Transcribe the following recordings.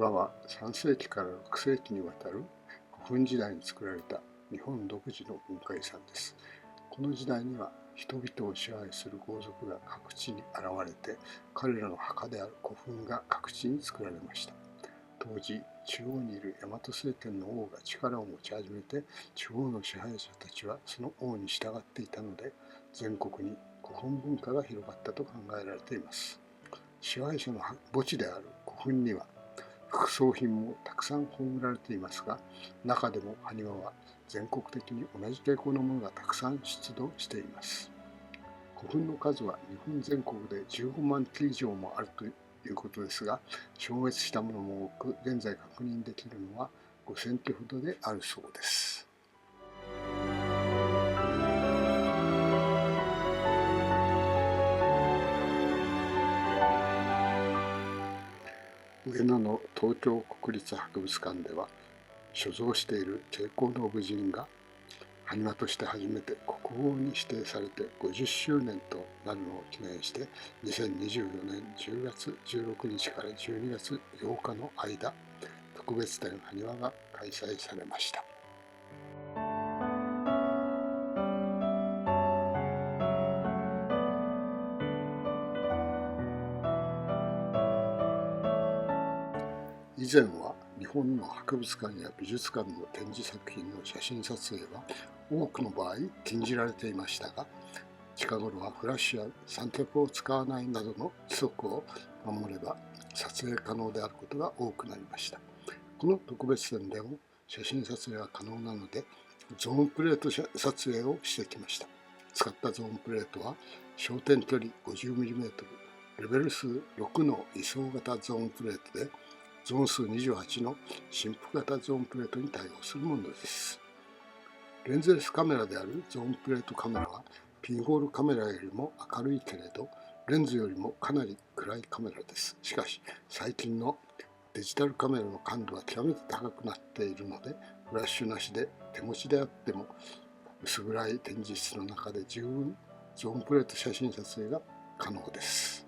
埴輪は3世紀から6世紀にわたる古墳時代に作られた日本独自の文化遺産です。この時代には人々を支配する豪族が各地に現れて、彼らの墓である古墳が各地に作られました。当時、中央にいる大和政権の王が力を持ち始めて、地方の支配者たちはその王に従っていたので、全国に古墳文化が広がったと考えられています。支配者の墓地である古墳には副葬品もたくさん葬られていますが、中でも埴輪は全国的に同じ傾向のものがたくさん出土しています。古墳の数は日本全国で15万基以上もあるということですが、消滅したものも多く、現在確認できるのは5000基ほどであるそうです。上野の東京国立博物館では、所蔵している挂甲の武人が埴輪として初めて国宝に指定されて50周年となるのを記念して、2024年10月16日から12月8日の間、特別展埴輪が開催されました。以前は日本の博物館や美術館の展示作品の写真撮影は多くの場合禁じられていましたが、近頃はフラッシュや三脚を使わないなどの規則を守れば撮影可能であることが多くなりました。この特別展でも写真撮影は可能なので、ゾーンプレート撮影をしてきました。使ったゾーンプレートは焦点距離 50mm、レベル数6の位相型ゾーンプレートで、ゾーン数28の振幅型ゾーンプレートに対応するものです。レンズレスカメラであるゾーンプレートカメラはピンホールカメラよりも明るいけれど、レンズよりもかなり暗いカメラです。しかし最近のデジタルカメラの感度は極めて高くなっているので、フラッシュなしで手持ちであっても薄暗い展示室の中で十分ゾーンプレート写真撮影が可能です。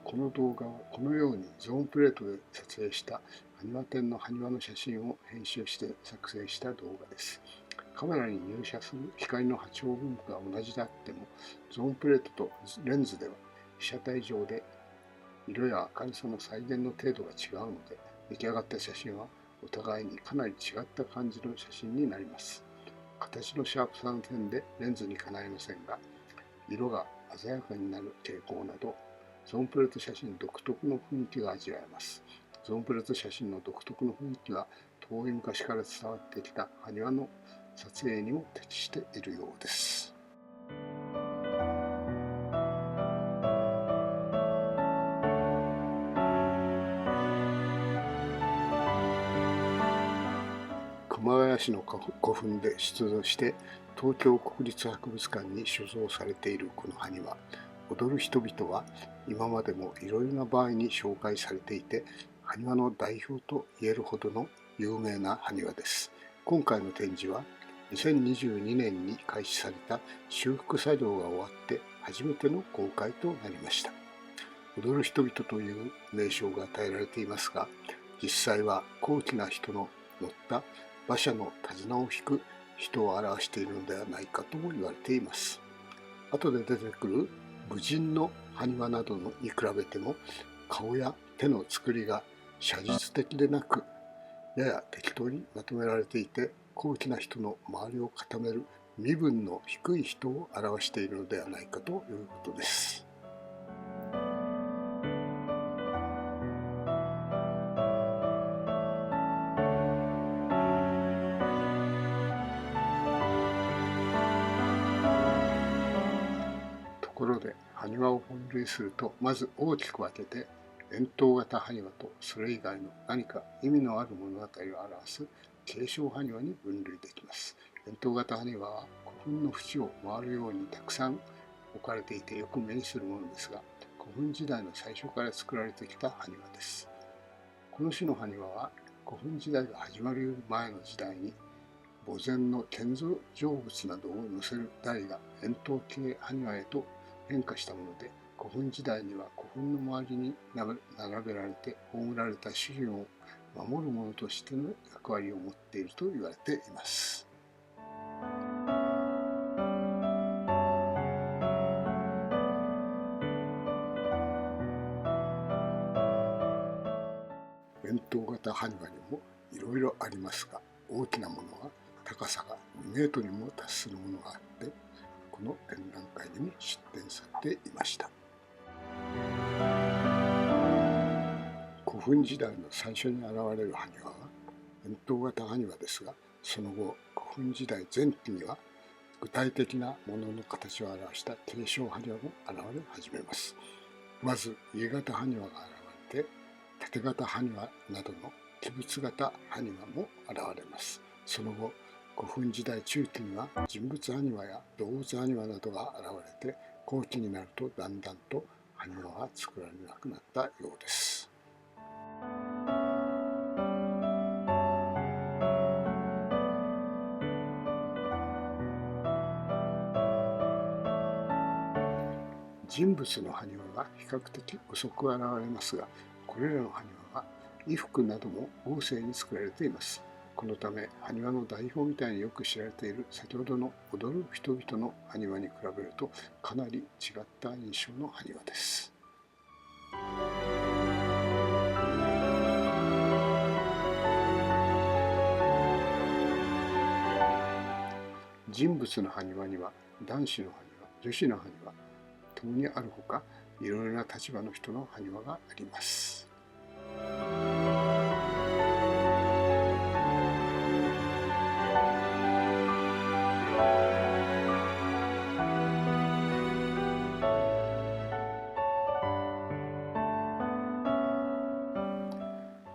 この動画はこのようにゾーンプレートで撮影した埴輪展の埴輪の写真を編集して作成した動画です。カメラに入射する光の波長分布が同じであっても、ゾーンプレートとレンズでは被写体上で色や明るさの再現の程度が違うので、出来上がった写真はお互いにかなり違った感じの写真になります。形のシャープさの点でレンズにかないませんが、色が鮮やかになる傾向など、ゾーンプレート写真独特の雰囲気が味わえます。ゾーンプレート写真の独特の雰囲気は、遠い昔から伝わってきた埴輪の撮影にも適しているようです。熊谷市の古墳で出土して東京国立博物館に所蔵されているこの埴輪、踊る人々は今までもいろいろな場合に紹介されていて、埴輪の代表と言えるほどの有名な埴輪です。今回の展示は2022年に開始された修復作業が終わって初めての公開となりました。踊る人々という名称が与えられていますが、実際は高貴な人の乗った馬車の手綱を引く人を表しているのではないかとも言われています。後で出てくる武人の埴輪などに比べても、顔や手の作りが写実的でなく、やや適当にまとめられていて、高貴な人の周りを固める身分の低い人を表しているのではないかということです。ところで、埴輪を分類すると、まず大きく分けて、円筒型埴輪とそれ以外の何か意味のある物語を表す継承埴輪に分類できます。円筒型埴輪は古墳の縁を回るようにたくさん置かれていてよく目にするものですが、古墳時代の最初から作られてきた埴輪です。この種の埴輪は古墳時代が始まる前の時代に墓前の建造成物などを載せる台が円筒形埴輪へと変化したもので、古墳時代には古墳の周りに並べられて葬られた資源を守るものとしての役割を持っていると言われています。円筒型埴輪にもいろいろありますが、大きなものは高さが2メートルにも達するものがあって、この展覧会にも出展されていました。古墳時代の最初に現れる埴輪は円筒型埴輪ですが、その後古墳時代前期には具体的なものの形を表した継承埴輪も現れ始めます。まず家型埴輪が現れて、縦型埴輪などの器物型埴輪も現れます。その後古墳時代中期には人物埴輪や動物埴輪などが現れて、後期になるとだんだんと埴輪は作られなくなったようです。人物の埴輪が比較的遅く現れますが、これらの埴輪は衣服なども豪勢に作られています。このため埴輪の代表みたいによく知られている先ほどの踊る人々の埴輪に比べるとかなり違った印象の埴輪です。人物の埴輪には男子の埴輪、女子の埴輪ともにあるほか、いろいろな立場の人の埴輪があります。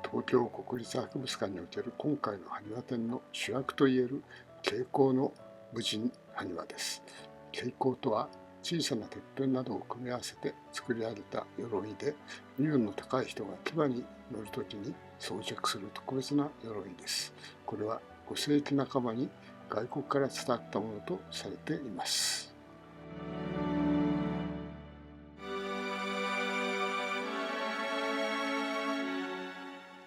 東京国立博物館における今回の埴輪展の主役といえる挂甲の武人埴輪です。挂甲とは小さな鉄片などを組み合わせて作り上げた鎧で、身分の高い人が騎馬に乗るときに装着する特別な鎧です。これは5世紀半ばに外国から伝わったものとされています。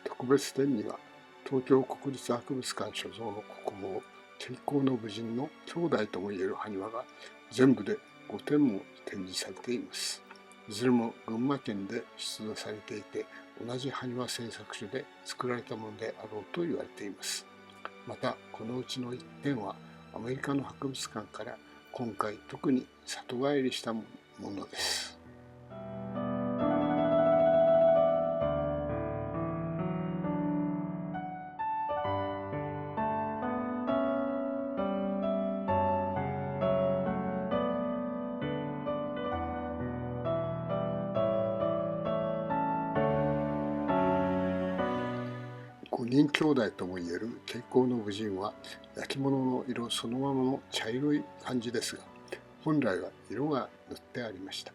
特別展には東京国立博物館所蔵の国宝挂甲の武人の兄弟ともいえる埴輪が全部で5点も展示されています。いずれも群馬県で出土されていて、同じ埴輪製作所で作られたものであろうと言われています。またこのうちの1点はアメリカの博物館から今回特に里帰りしたものです。5人兄弟ともいえる挂甲の武人は焼き物の色そのままの茶色い感じですが、本来は色が塗ってありました。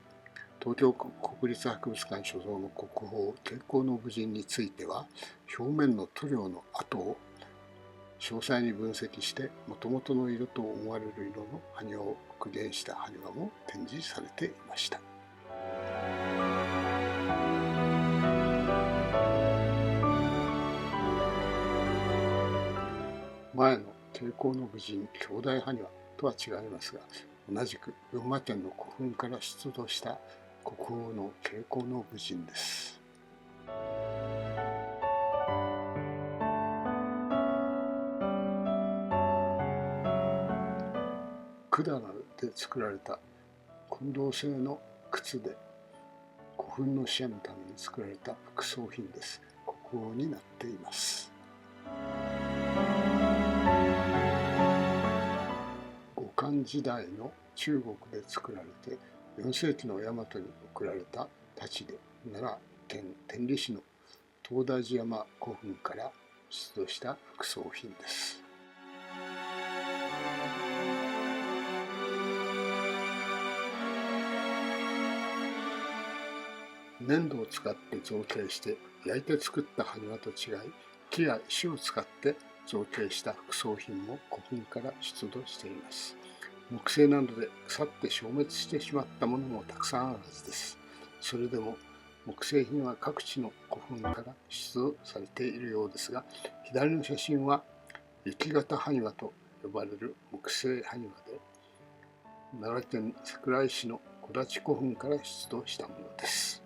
東京国立博物館所蔵の国宝挂甲の武人については、表面の塗料の跡を詳細に分析して元々の色と思われる色の埴輪を復元した埴輪も展示されていました。前の挂甲の武人兄弟埴輪とは違いますが、同じく群馬県の古墳から出土した国宝の挂甲の武人です。管で作られた金銅製の靴で、古墳の使者のために作られた副葬品です。国宝になっています。後漢時代の中国で作られて4世紀の大和に送られた太刀で、奈良県天理市の東大寺山古墳から出土した副葬品です。粘土を使って造形して焼いて作った埴輪と違い、木や石を使って造形した副葬品も古墳から出土しています。木製などで腐って消滅してしまったものもたくさんあるはずです。それでも木製品は各地の古墳から出土されているようですが、左の写真は雪型埴輪と呼ばれる木製埴輪で、奈良県桜井市の小立古墳から出土したものです。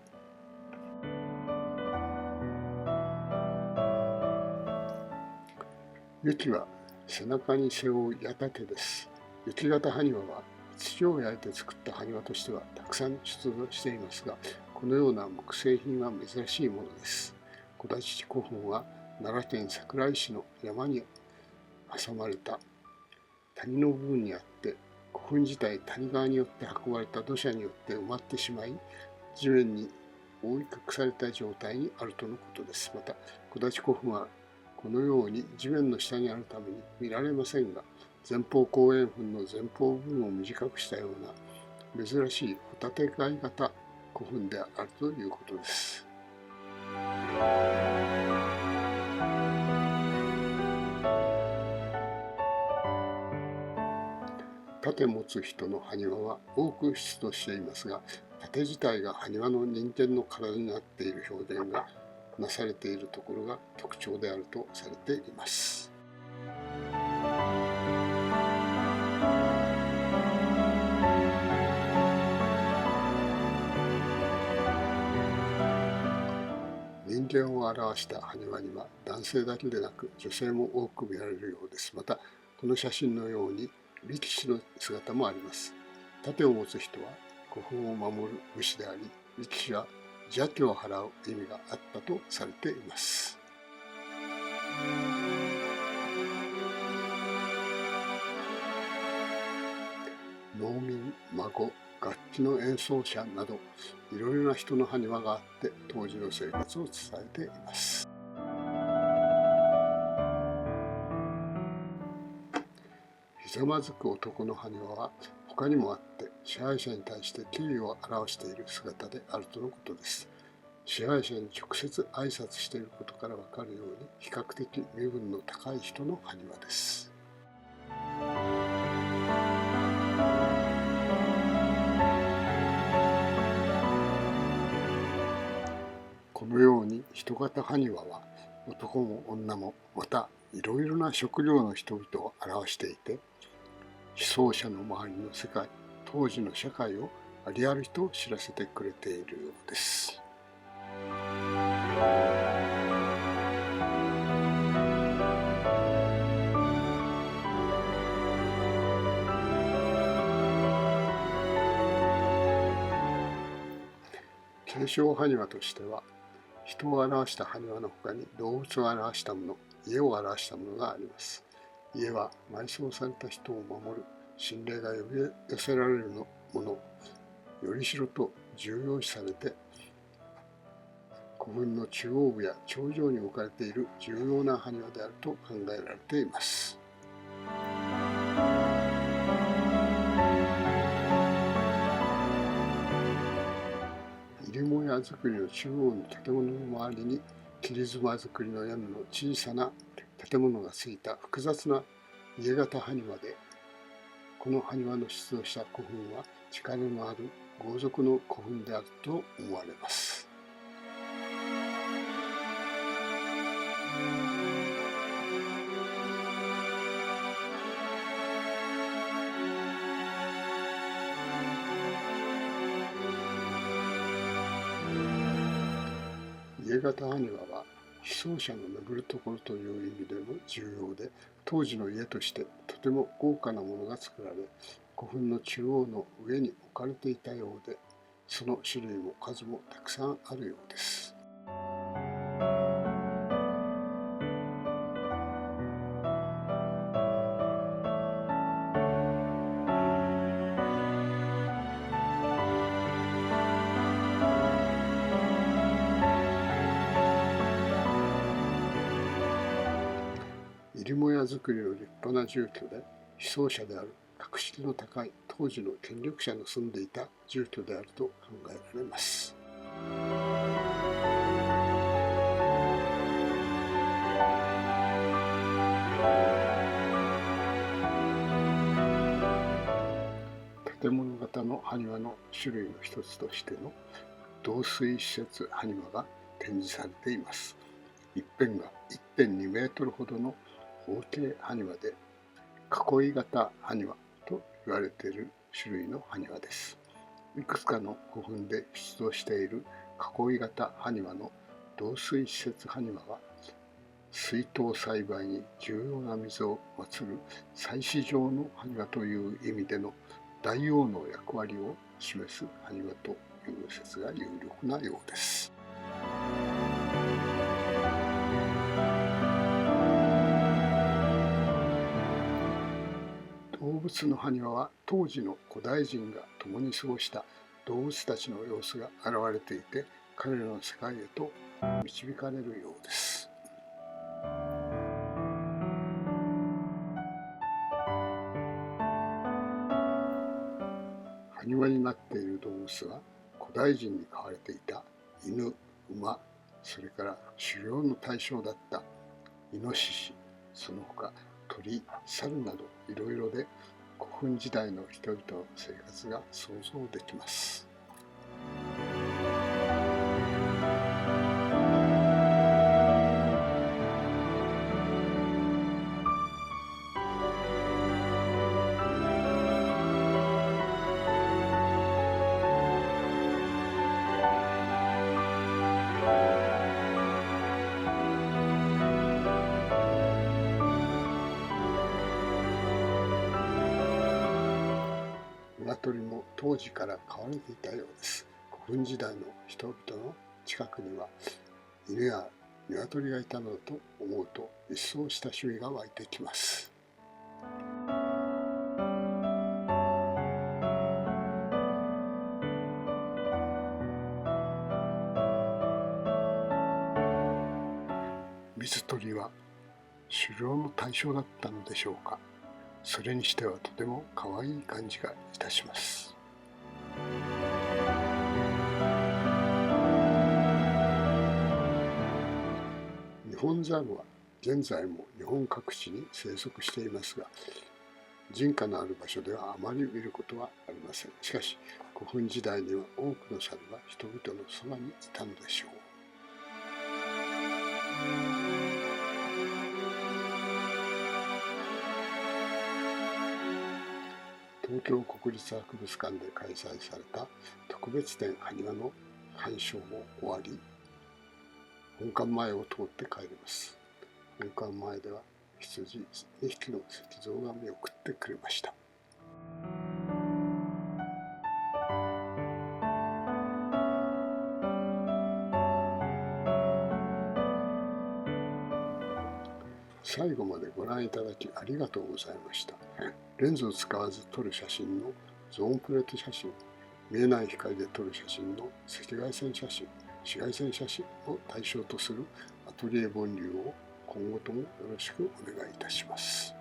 雪は背中に背負う矢立です。雪型埴輪は土を焼いて作った埴輪としてはたくさん出土していますが、このような木製品は珍しいものです。小立古墳は奈良県桜井市の山に挟まれた谷の部分にあって、古墳自体谷川によって運ばれた土砂によって埋まってしまい、地面に覆い隠された状態にあるとのことです。また小立古墳はこのように地面の下にあるために見られませんが、前方後円墳の前方部分を短くしたような珍しいホタテ貝型古墳であるということです。盾持つ人の埴輪は多く出土していますが、盾自体が埴輪の人間の体になっている表現がなされているところが特徴であるとされています。人間を表した埴輪には男性だけでなく女性も多く見られるようです。またこの写真のように力士の姿もあります。盾を持つ人は古墳を守る武士であり、力士は邪気を払う意味があったとされています。農民、孫、楽器の演奏者などいろいろな人の埴輪があって当時の生活を伝えています。ひざまずく男の埴輪は他にもあって支配者に対して敬意を表している姿であるとのことです。支配者に直接挨拶していることから分かるように比較的身分の高い人の埴輪です。このように人型埴輪は男も女もまたいろいろな職業の人々を表していて、被葬者の周りの世界、当時の社会をありありと知らせてくれているようです。継承埴輪としては、人を表した埴輪の他に動物を表したもの、家を表したものがあります。家は埋葬された人を守る神霊が呼び寄せられるもの、よりしろと重要視されて、古墳の中央部や頂上に置かれている重要な埴輪であると考えられています。入母屋造りの中央の建物の周りに切妻造りの屋根の小さな建物がついた複雑な家型埴輪で、この埴輪の出土した古墳は力のある豪族の古墳であると思われます。家型埴輪は被葬者の眠るところという意味でも重要で、当時の家としてとても豪華なものが作られ、古墳の中央の上に置かれていたようで、その種類も数もたくさんあるようです。入母屋造りの立派な住居で、被葬者である格式の高い当時の権力者の住んでいた住居であると考えられます。型の埴輪の種類の一つとしての導水施設埴輪が展示されています。一辺が 1.2 メートルほどの方形埴輪で、囲い型埴輪と言われている種類の埴輪です。いくつかの古墳で出土している囲い型埴輪の導水施設埴輪は、水稲栽培に重要な水を祀る祭祀場の埴輪という意味での大王の役割を示す埴輪という説が有力なようです。動物の埴輪は当時の古代人が共に過ごした動物たちの様子が現れていて、彼らの世界へと導かれるようです。埴輪になっている動物は古代人に飼われていた犬、馬、それから狩猟の対象だったイノシシ、その他鳥、猿などいろいろで、古墳時代の人々の生活が想像できます。鶏も当時から飼われていたようです。古墳時代の人々の近くには犬や鶏がいたのだと思うと、一層親しみが湧いてきます。水鳥は狩猟の対象だったのでしょうか。それにしてはとても可愛い感じがいたします。ニホンザルは現在も日本各地に生息していますが、人家のある場所ではあまり見ることはありません。しかし古墳時代には多くの猿が人々のそばにいたのでしょう。東京国立博物館で開催された特別展埴輪の鑑賞も終わり、本館前を通って帰ります。本館前では羊2匹の石像が見送ってくれました。最後までご覧いただきありがとうございました。レンズを使わず撮る写真のゾーンプレート写真、見えない光で撮る写真の赤外線写真、紫外線写真を対象とするアトリエ本流を今後ともよろしくお願いいたします。